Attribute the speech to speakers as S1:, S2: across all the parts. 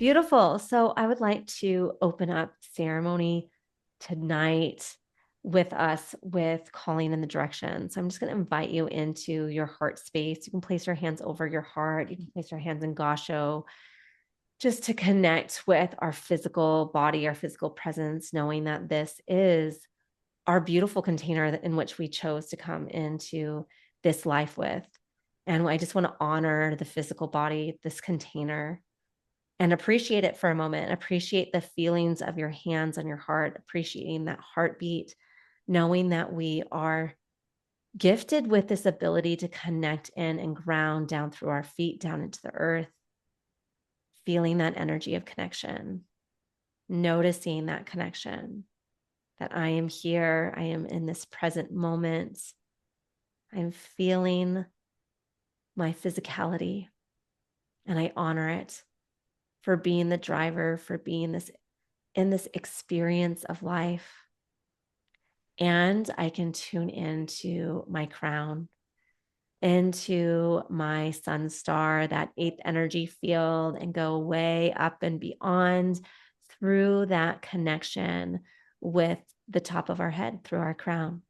S1: Beautiful. So I would like to open up ceremony tonight with us with calling in the direction. So I'm just going to invite you into your heart space. You can place your hands over your heart. You can place your hands in gasho just to connect with our physical body, our physical presence, knowing that this is our beautiful container in which we chose to come into this life with. And I just want to honor the physical body, this container, and appreciate it for a moment. Appreciate the feelings of your hands on your heart, appreciating that heartbeat, knowing that we are gifted with this ability to connect in and ground down through our feet, down into the earth, feeling that energy of connection, noticing that connection, that I am here, I am in this present moment, I'm feeling my physicality, and I honor it for being the driver, for being this in this experience of life. And I can tune into my crown, into my sun star, that eighth energy field, and go way up and beyond through that connection with the top of our head, through our crown.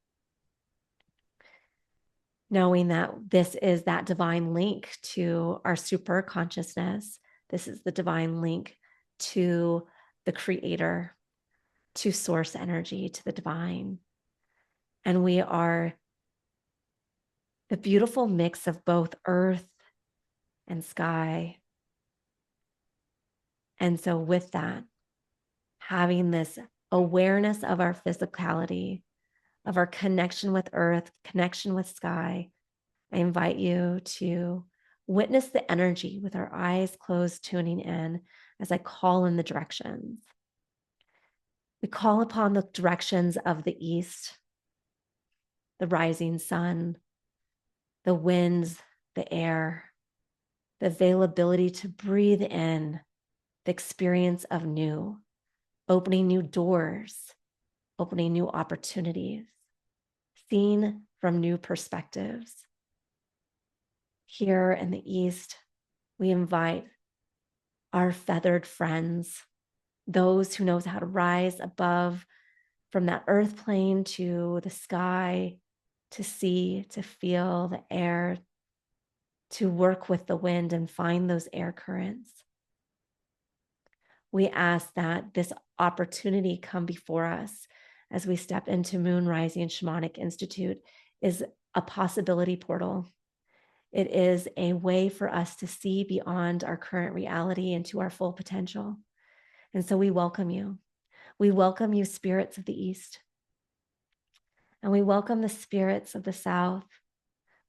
S1: Knowing that this is that divine link to our super consciousness. This is the divine link to the creator, to source energy, to the divine. And we are the beautiful mix of both earth and sky. And so, with that, having this awareness of our physicality, of our connection with earth, connection with sky, I invite you to witness the energy with our eyes closed, tuning in as I call in the directions. We call upon the directions of the east, the rising sun, the winds, the air, the availability to breathe in the experience of new, opening new doors, opening new opportunities, seen from new perspectives. Here in the East, we invite our feathered friends, those who knows how to rise above from that earth plane to the sky, to see, to feel the air, to work with the wind and find those air currents. We ask that this opportunity come before us as we step into Moon Rising Shamanic Institute is a possibility portal. It is a way for us to see beyond our current reality into our full potential. And so we welcome you. We welcome you, spirits of the East. And we welcome the spirits of the South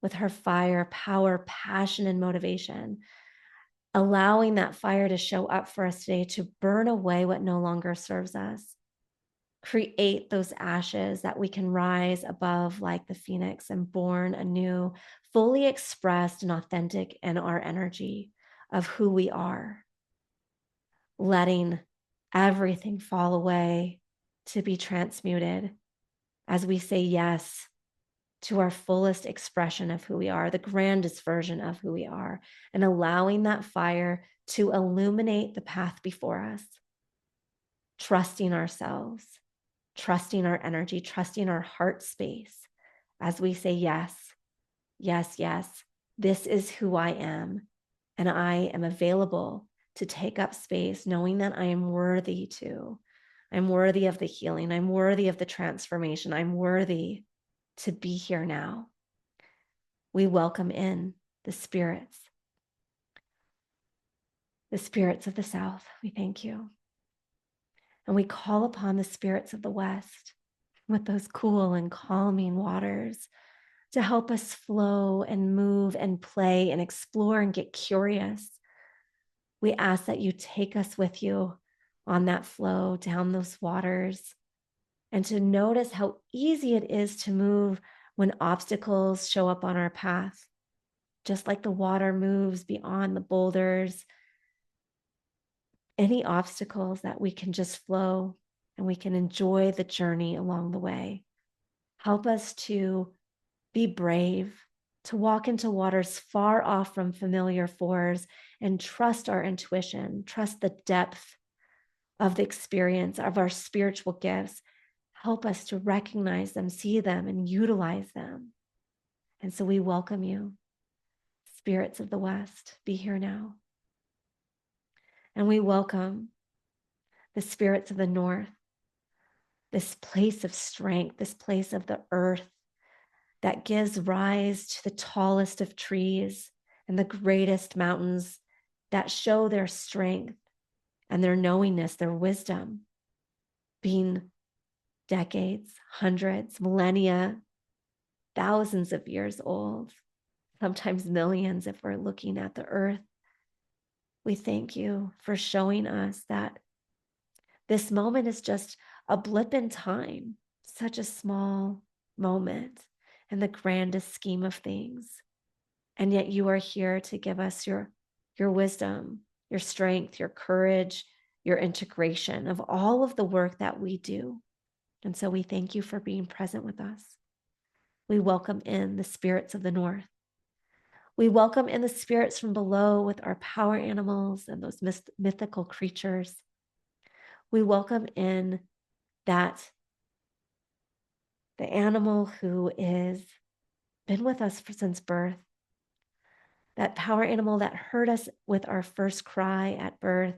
S1: with her fire, power, passion, and motivation, allowing that fire to show up for us today to burn away what no longer serves us. Create those ashes that we can rise above like the phoenix and born anew, fully expressed and authentic in our energy of who we are. Letting everything fall away to be transmuted as we say yes to our fullest expression of who we are, the grandest version of who we are, and allowing that fire to illuminate the path before us, trusting ourselves, trusting our energy, trusting our heart space as we say yes, yes, yes, this is who I am, and I am available to take up space, knowing that I am worthy to. I'm worthy of the healing. I'm worthy of the transformation. I'm worthy to be here now. We welcome in the spirits of the South. We thank you. And we call upon the spirits of the West with those cool and calming waters to help us flow and move and play and explore and get curious. We ask that you take us with you on that flow down those waters, and to notice how easy it is to move when obstacles show up on our path. Just like the water moves beyond the boulders, any obstacles that we can just flow and we can enjoy the journey along the way. Help us to be brave, to walk into waters far off from familiar fours and trust our intuition, trust the depth of the experience of our spiritual gifts. Help us to recognize them, see them, and utilize them. And so we welcome you, spirits of the West, be here now. And we welcome the spirits of the North, this place of strength, this place of the earth that gives rise to the tallest of trees and the greatest mountains, that show their strength and their knowingness, their wisdom, being decades, hundreds, millennia, thousands of years old, sometimes millions if we're looking at the earth. We thank you for showing us that this moment is just a blip in time, such a small moment in the grandest scheme of things. And yet you are here to give us your wisdom, your strength, your courage, your integration of all of the work that we do. And so we thank you for being present with us. We welcome in the spirits of the North. We welcome in the spirits from below with our power animals and those mythical creatures. We welcome in that the animal who is been with us since birth, that power animal that heard us with our first cry at birth,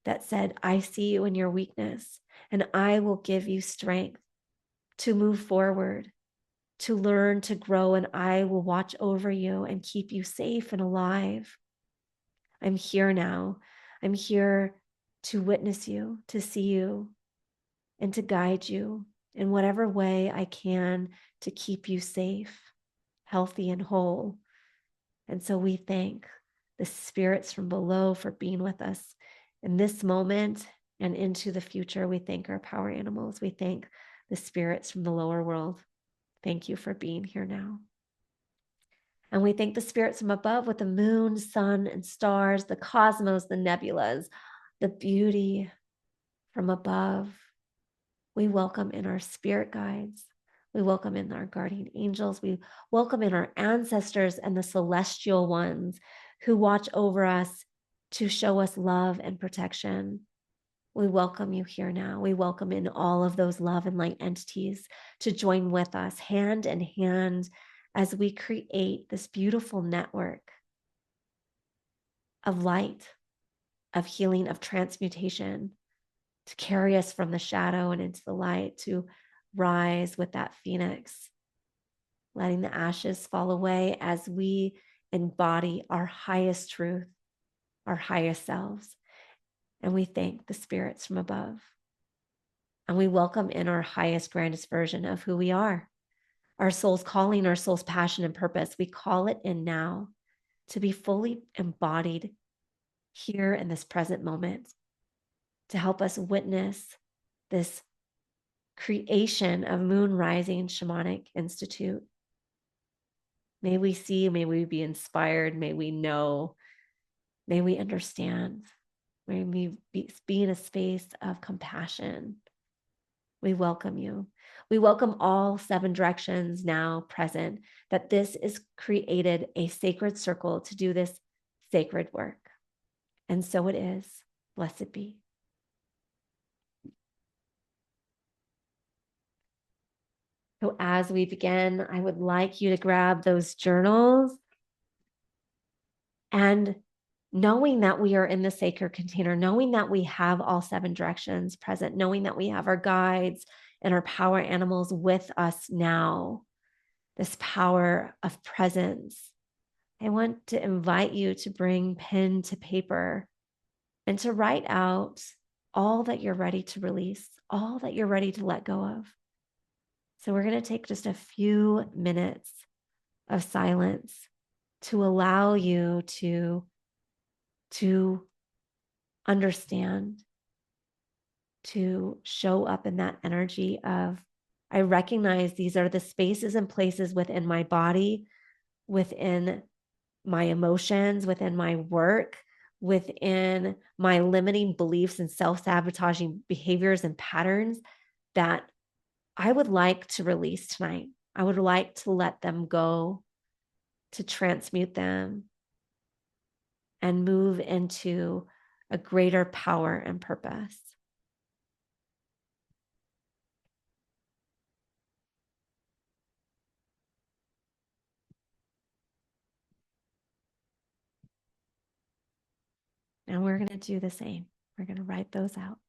S1: that said, I see you in your weakness, and I will give you strength to move forward, to learn, to grow, and I will watch over you and keep you safe and alive. I'm here now. I'm here to witness you, to see you, and to guide you in whatever way I can to keep you safe, healthy, and whole. And so we thank the spirits from below for being with us in this moment and into the future. We thank our power animals. We thank the spirits from the lower world. Thank you for being here now. And we thank the spirits from above with the moon, sun, and stars, the cosmos, the nebulas, the beauty from above. We welcome in our spirit guides. We welcome in our guardian angels. We welcome in our ancestors and the celestial ones who watch over us to show us love and protection. We welcome you here now. We welcome in all of those love and light entities to join with us hand in hand as we create this beautiful network of light, of healing, of transmutation, to carry us from the shadow and into the light, to rise with that phoenix, letting the ashes fall away as we embody our highest truth, our highest selves. And we thank the spirits from above. And we welcome in our highest, grandest version of who we are, our soul's calling, our soul's passion and purpose. We call it in now to be fully embodied here in this present moment, to help us witness this creation of Moon Rising Shamanic Institute. May we see, may we be inspired, may we know, may we understand, may we be in a space of compassion. We welcome you. We welcome all 7 directions now present, that this is created a sacred circle to do this sacred work. And so it is. Blessed be. So as we begin, I would like you to grab those journals, and knowing that we are in the sacred container, knowing that we have all 7 directions present, knowing that we have our guides and our power animals with us now, this power of presence, I want to invite you to bring pen to paper and to write out all that you're ready to release, all that you're ready to let go of. So we're going to take just a few minutes of silence to allow you to understand, to show up in that energy of, I recognize these are the spaces and places within my body, within my emotions, within my work, within my limiting beliefs and self-sabotaging behaviors and patterns that I would like to release tonight. I would like to let them go to transmute them and move into a greater power and purpose. And we're going to do the same. We're going to write those out.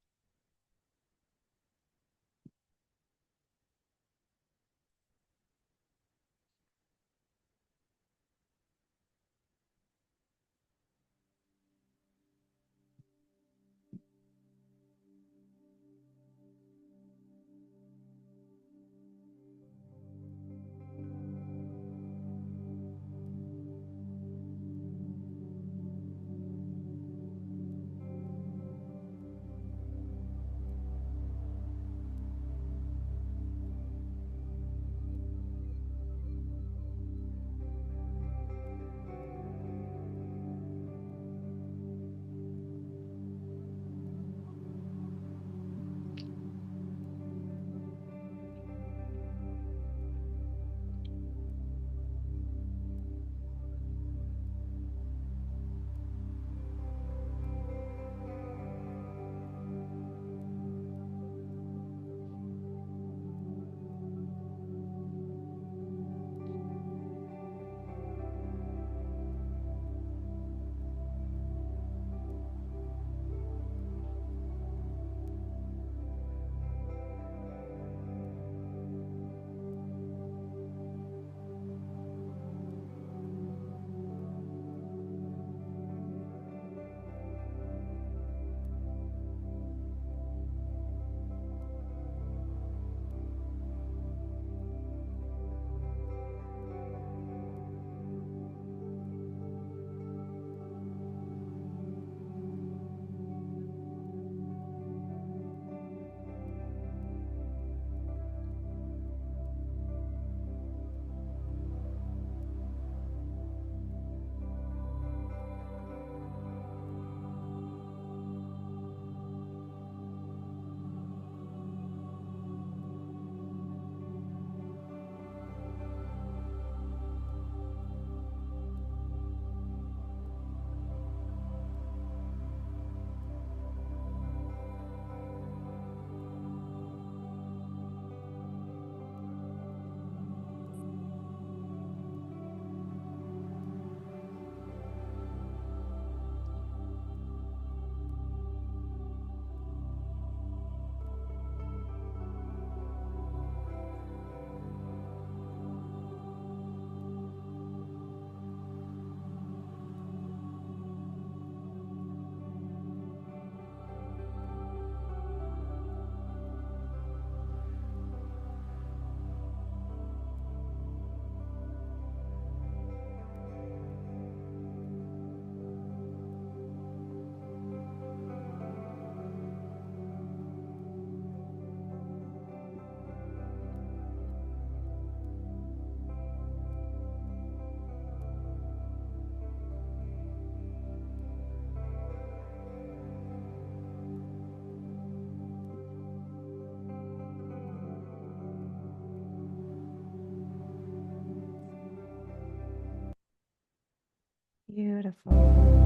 S1: Beautiful.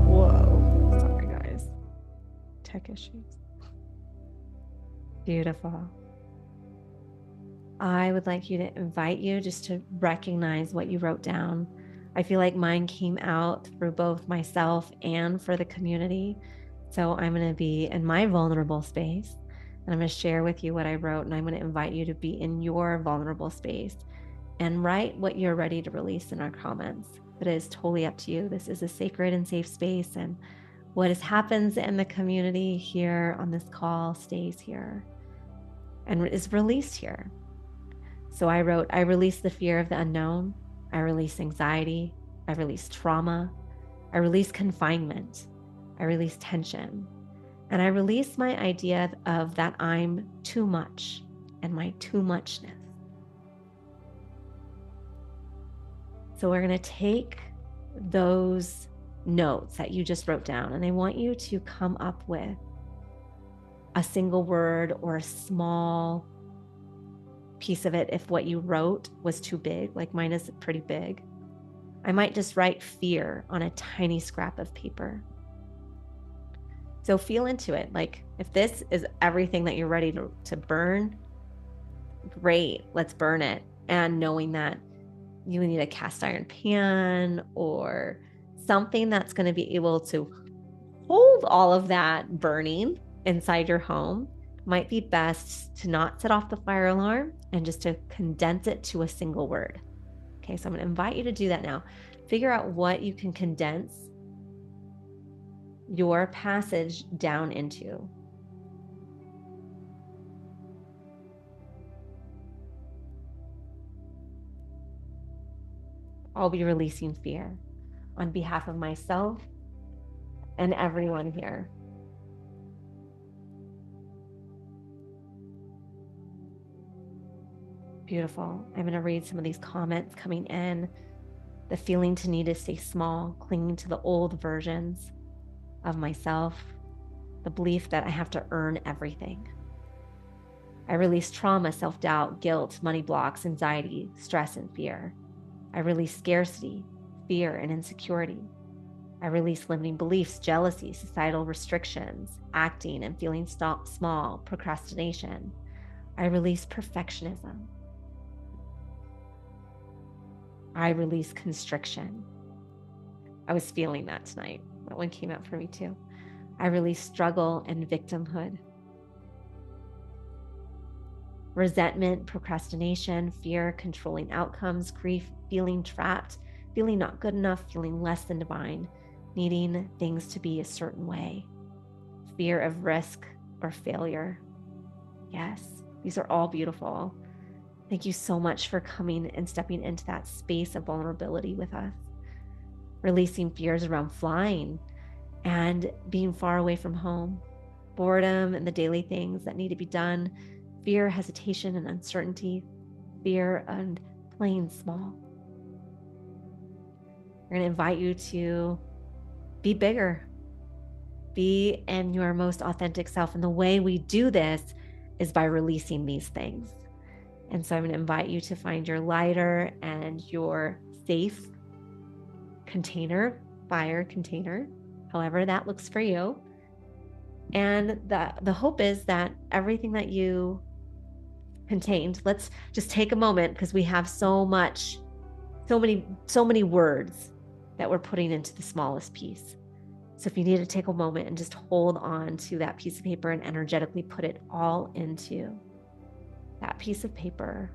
S1: Whoa. Sorry, guys. Tech issues. Beautiful. I would like you to invite you just to recognize what you wrote down. I feel like mine came out through both myself and for the community. So I'm going to be in my vulnerable space and I'm going to share with you what I wrote. And I'm going to invite you to be in your vulnerable space and write what you're ready to release in our comments. But it is totally up to you. This is a sacred and safe space. And what happens in the community here on this call stays here and is released here. So I wrote, I release the fear of the unknown. I release anxiety. I release trauma. I release confinement. I release tension. And I release my idea of that I'm too much and my too muchness. So we're going to take those notes that you just wrote down, and I want you to come up with a single word or a small piece of it if what you wrote was too big, like mine is pretty big. I might just write fear on a tiny scrap of paper. So feel into it. Like, if this is everything that you're ready to burn, great, let's burn it. And knowing that you need a cast iron pan or something that's going to be able to hold all of that burning inside your home, might be best to not set off the fire alarm and just to condense it to a single word. Okay, so I'm going to invite you to do that now. Figure out what you can condense your passage down into. I'll be releasing fear on behalf of myself and everyone here. Beautiful. I'm going to read some of these comments coming in. The feeling to need to stay small, clinging to the old versions of myself, the belief that I have to earn everything. I release trauma, self-doubt, guilt, money blocks, anxiety, stress, and fear. I release scarcity, fear, and insecurity. I release limiting beliefs, jealousy, societal restrictions, acting and feeling small, procrastination. I release perfectionism. I release constriction. I was feeling that tonight. That one came out for me too. I release struggle and victimhood. Resentment, procrastination, fear, controlling outcomes, grief, feeling trapped, feeling not good enough, feeling less than divine, needing things to be a certain way, fear of risk or failure. Yes, these are all beautiful. Thank you so much for coming and stepping into that space of vulnerability with us. Releasing fears around flying and being far away from home, boredom and the daily things that need to be done, fear, hesitation, and uncertainty, fear and playing small. We're going to invite you to be bigger, be in your most authentic self. And the way we do this is by releasing these things. And so I'm going to invite you to find your lighter and your safe container, fire container, however that looks for you. And the hope is that everything that you contained, let's just take a moment, because we have so many words that we're putting into the smallest piece. So if you need to take a moment and just hold on to that piece of paper and energetically put it all into that piece of paper,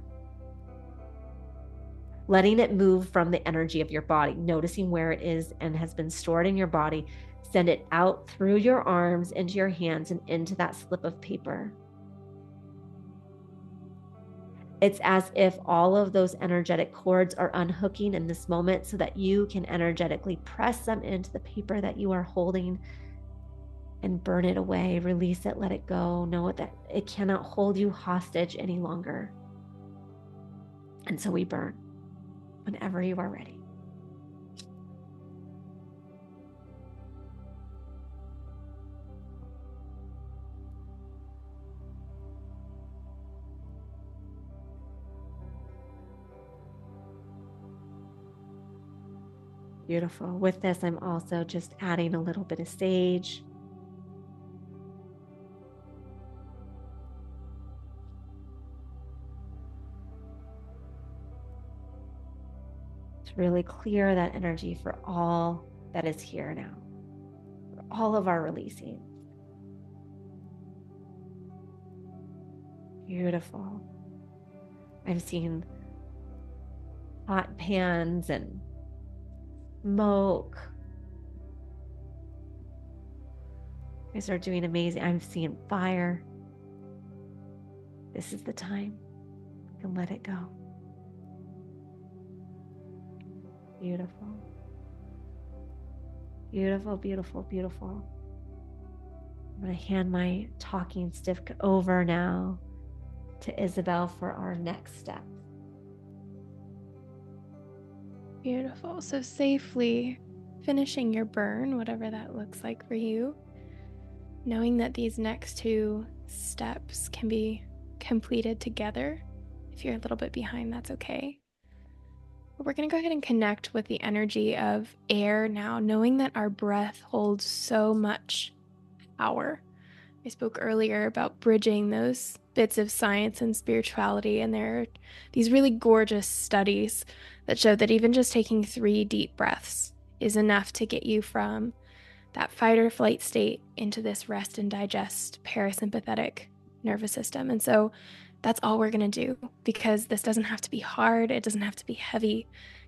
S1: letting it move from the energy of your body, noticing where it is and has been stored in your body, send it out through your arms, into your hands, and into that slip of paper. It's as if all of those energetic cords are unhooking in this moment so that you can energetically press them into the paper that you are holding and burn it away, release it, let it go. Know that it cannot hold you hostage any longer. And so we burn whenever you are ready. Beautiful. With this, I'm also just adding a little bit of sage. To really clear that energy for all that is here now, for all of our releasing. Beautiful. I'm seeing hot pans and smoke. You guys are doing amazing. I'm seeing fire. This is the time. You can let it go. Beautiful. Beautiful, beautiful, beautiful. I'm going to hand my talking stick over now to Isabel for our next step.
S2: Beautiful. So safely finishing your burn, whatever that looks like for you, knowing that these next two steps can be completed together. If you're a little bit behind, that's okay. But we're going to go ahead and connect with the energy of air now, knowing that our breath holds so much power. I spoke earlier about bridging those bits of science and spirituality, and there are these really gorgeous studies that show that even just taking 3 deep breaths is enough to get you from that fight or flight state into this rest and digest parasympathetic nervous system. And so that's all we're going to do, because this doesn't have to be hard. It doesn't have to be heavy.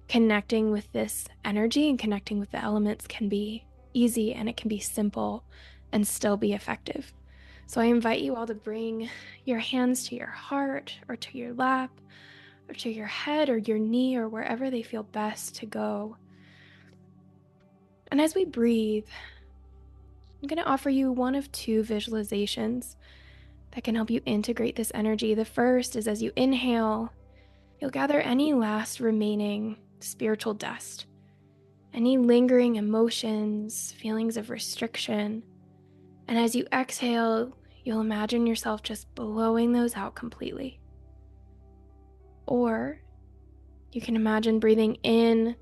S2: Connecting with this energy and connecting with the elements can be easy, and it can be simple and still be effective. So I invite you all to bring your hands to your heart or to your lap or to your head or your knee or wherever they feel best to go. And as we breathe, I'm going to offer you one of 2 visualizations that can help you integrate this energy. The first is, as you inhale, you'll gather any last remaining spiritual dust, any lingering emotions, feelings of restriction. And as you exhale, you'll imagine yourself just blowing those out completely. Or you can imagine breathing in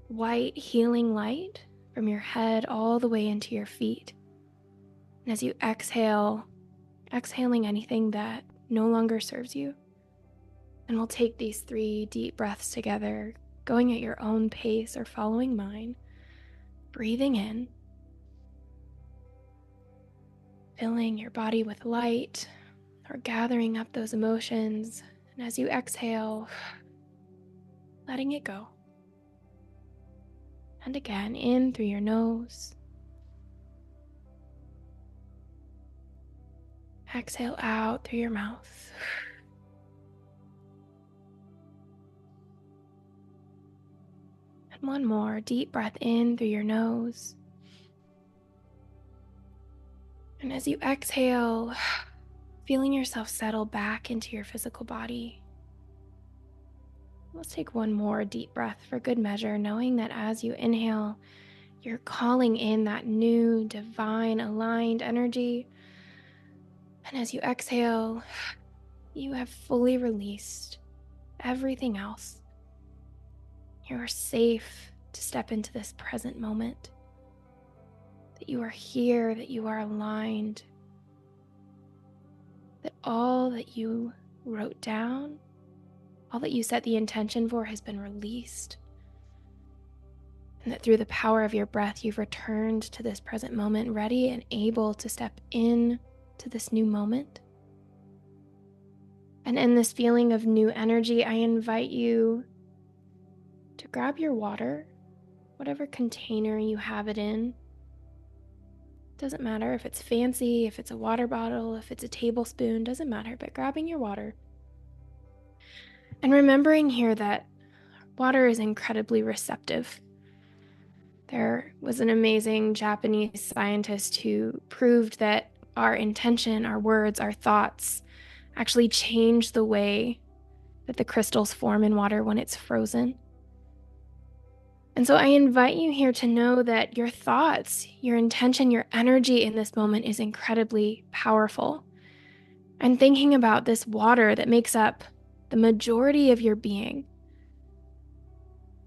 S2: white healing light from your head all the way into your feet. And as you exhale, exhaling anything that no longer serves you. And we'll take these 3 deep breaths together, going at your own pace or following mine. Breathing in, filling your body with light or gathering up those emotions. And as you exhale, letting it go. And again, in through your nose. Exhale out through your mouth. And one more deep breath in through your nose. And as you exhale, feeling yourself settle back into your physical body. Let's take one more deep breath for good measure, knowing that as you inhale, you're calling in that new, divine, aligned energy. And as you exhale, you have fully released everything else. You are safe to step into this present moment. That you are here, that you are aligned. That all that you wrote down, all that you set the intention for has been released. And that through the power of your breath, you've returned to this present moment, ready and able to step in to this new moment. And in this feeling of new energy, I invite you to grab your water, whatever container you have it in. Doesn't matter if it's fancy, if it's a water bottle, if it's a tablespoon, doesn't matter, but grabbing your water. And remembering here that water is incredibly receptive. There was an amazing Japanese scientist who proved that our intention, our words, our thoughts actually change the way that the crystals form in water when it's frozen. And so I invite you here to know that your thoughts, your intention, your energy in this moment is incredibly powerful. And thinking about this water that makes up the majority of your being,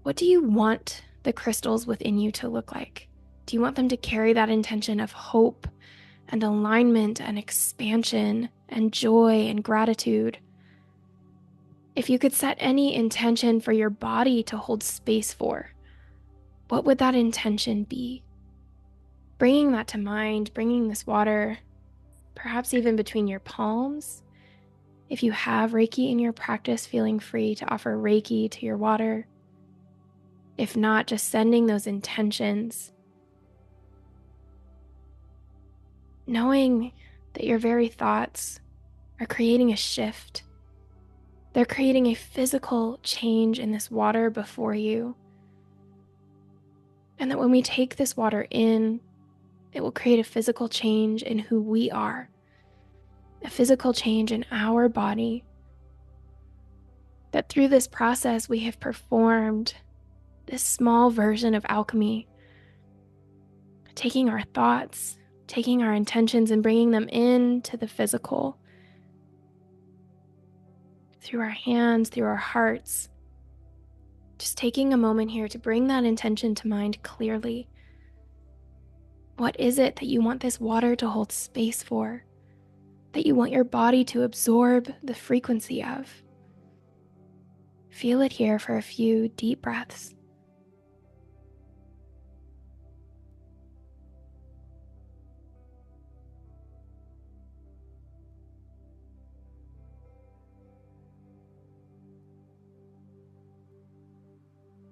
S2: what do you want the crystals within you to look like? Do you want them to carry that intention of hope and alignment and expansion and joy and gratitude? If you could set any intention for your body to hold space for, what would that intention be? Bringing that to mind, bringing this water, perhaps even between your palms. If you have Reiki in your practice, feeling free to offer Reiki to your water. If not, just sending those intentions. Knowing that your very thoughts are creating a shift. They're creating a physical change in this water before you. And that when we take this water in, it will create a physical change in who we are. A physical change in our body. That through this process, we have performed this small version of alchemy. Taking our thoughts, taking our intentions and bringing them into the physical. Through our hands, through our hearts. Just taking a moment here to bring that intention to mind clearly. What is it that you want this water to hold space for? That you want your body to absorb the frequency of? Feel it here for a few deep breaths.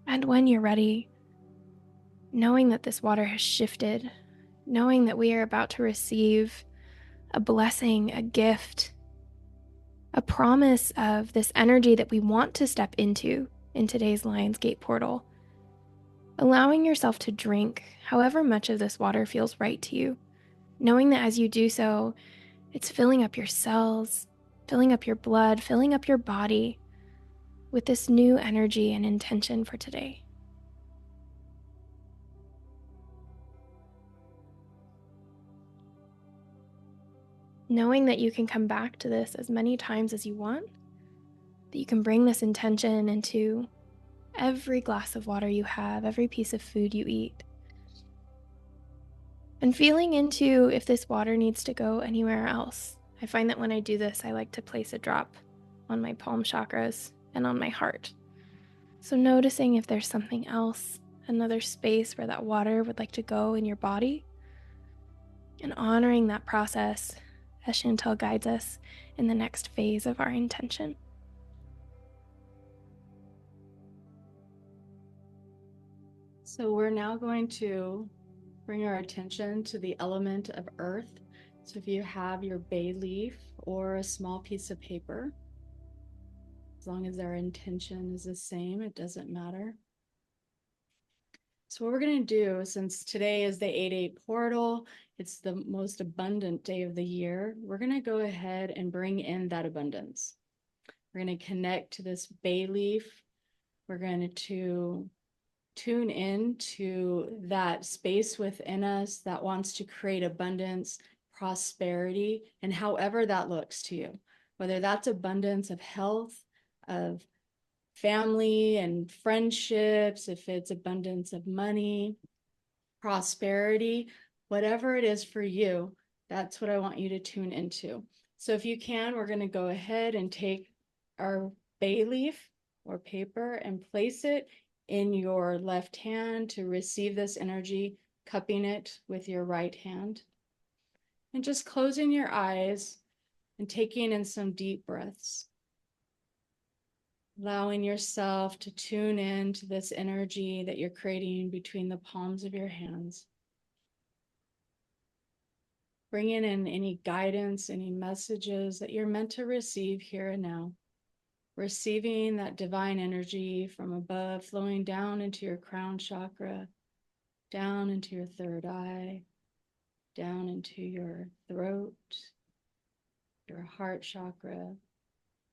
S2: And when you're ready, knowing that this water has shifted, knowing that we are about to receive a blessing, a gift, a promise of this energy that we want to step into in today's Lionsgate portal, allowing yourself to drink however much of this water feels right to you, knowing that as you do so, it's filling up your cells, filling up your blood, filling up your body with this new energy and intention for today. Knowing that you can come back to this as many times as you want, that you can bring this intention into every glass of water you have, every piece of food you eat. And feeling into if this water needs to go anywhere else. I find that when I do this, I like to place a drop on my palm chakras and on my heart. So noticing if there's something else, another space where that water would like to go in your body, and honoring that process as Chantel guides us in the next phase of our intention.
S3: So we're now going to bring our attention to the element of earth. So if you have your bay leaf or a small piece of paper, as long as our intention is the same, it doesn't matter. So what we're going to do, since today is the 8/8 portal, it's the most abundant day of the year, we're going to go ahead and bring in that abundance. We're going to connect to this bay leaf. We're going to tune in to that space within us that wants to create abundance, prosperity, and however that looks to you, whether that's abundance of health, of family and friendships, if it's abundance of money, prosperity, whatever it is for you, that's what I want you to tune into. So if you can, we're going to go ahead and take our bay leaf or paper and place it in your left hand to receive this energy, cupping it with your right hand. And just closing your eyes and taking in some deep breaths. Allowing yourself to tune in to this energy that you're creating between the palms of your hands. Bringing in any guidance, any messages that you're meant to receive here and now. Receiving that divine energy from above, flowing down into your crown chakra, down into your third eye, down into your throat, your heart chakra,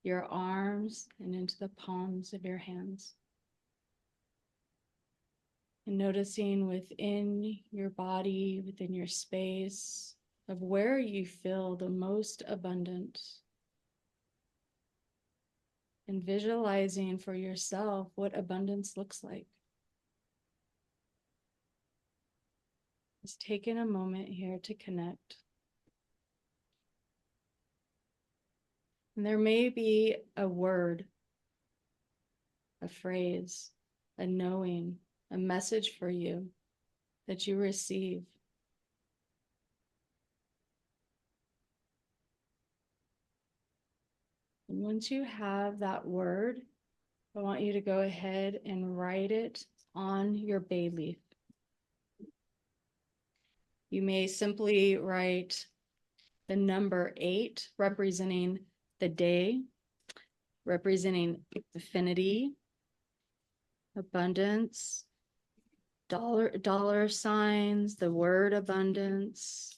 S3: your arms, and into the palms of your hands. And noticing within your body, within your space, of where you feel the most abundant. And visualizing for yourself what abundance looks like. Just taking a moment here to connect. And there may be a word, a phrase, a knowing, a message for you that you receive. And once you have that word, I want you to go ahead and write it on your bay leaf. You may simply write the number 8, representing the day, representing affinity, abundance, dollar signs, the word abundance.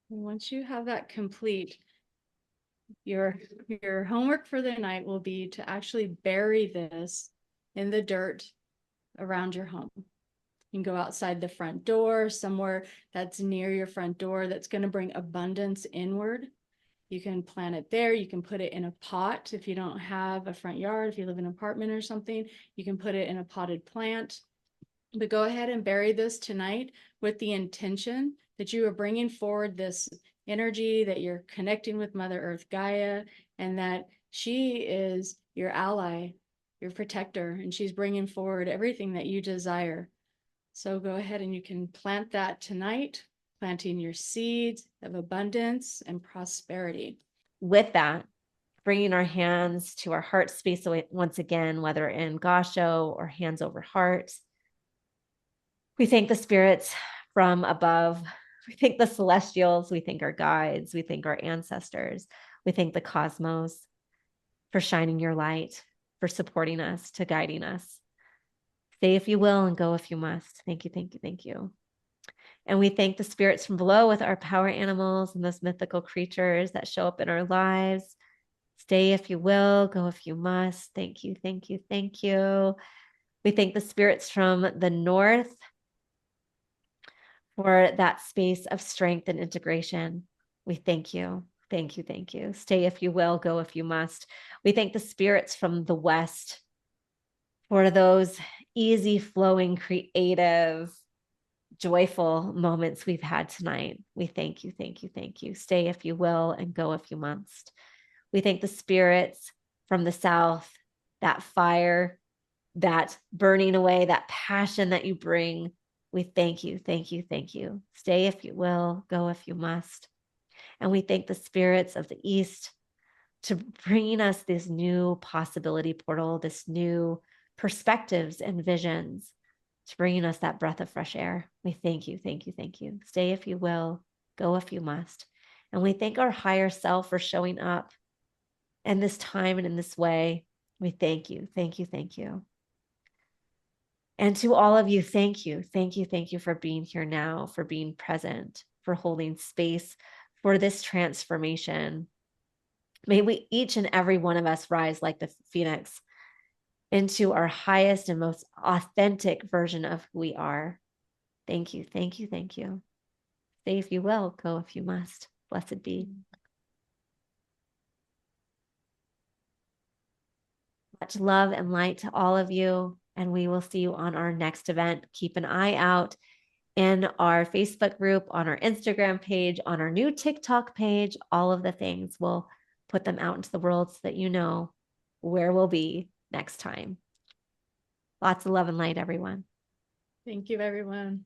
S3: And once you have that complete, your homework for the night will be to actually bury this in the dirt around your home. You can go outside the front door, somewhere that's near your front door that's going to bring abundance inward. You can plant it there. You can put it in a pot. If you don't have a front yard, if you live in an apartment or something, you can put it in a potted plant. But go ahead and bury this tonight with the intention that you are bringing forward this energy, that you're connecting with Mother Earth Gaia, and that she is your ally, your protector, and she's bringing forward everything that you desire. So go ahead and you can plant that tonight, planting your seeds of abundance and prosperity.
S1: With that, bringing our hands to our heart space once again, whether in Gasho or hands over heart. We thank the spirits from above. We thank the celestials. We thank our guides. We thank our ancestors. We thank the cosmos for shining your light, for supporting us, to guiding us. Stay if you will and go if you must. Thank you, thank you, thank you. And we thank the spirits from below with our power animals and those mythical creatures that show up in our lives. Stay if you will, go if you must. Thank you, thank you, thank you. We thank the spirits from the north for that space of strength and integration. We thank you. Thank you. Thank you. Stay if you will, go if you must. We thank the spirits from the west for those easy flowing, creative, joyful moments we've had tonight. We thank you. Thank you. Thank you. Stay if you will and go if you must. We thank the spirits from the south, that fire, that burning away, that passion that you bring. We thank you, thank you, thank you. Stay if you will, go if you must. And we thank the spirits of the East to bringing us this new possibility portal, this new perspectives and visions, to bringing us that breath of fresh air. We thank you, thank you, thank you. Stay if you will, go if you must. And we thank our higher self for showing up in this time and in this way. We thank you, thank you, thank you. And to all of you, thank you, thank you, thank you for being here now, for being present, for holding space for this transformation. May we each and every one of us rise like the phoenix into our highest and most authentic version of who we are. Thank you, thank you, thank you. Stay if you will, go if you must. Blessed be. Much love and light to all of you. And we will see you on our next event. Keep an eye out in our Facebook group, on our Instagram page, on our new TikTok page, all of the things. We'll put them out into the world so that you know where we'll be next time. Lots of love and light, everyone.
S3: Thank you, everyone.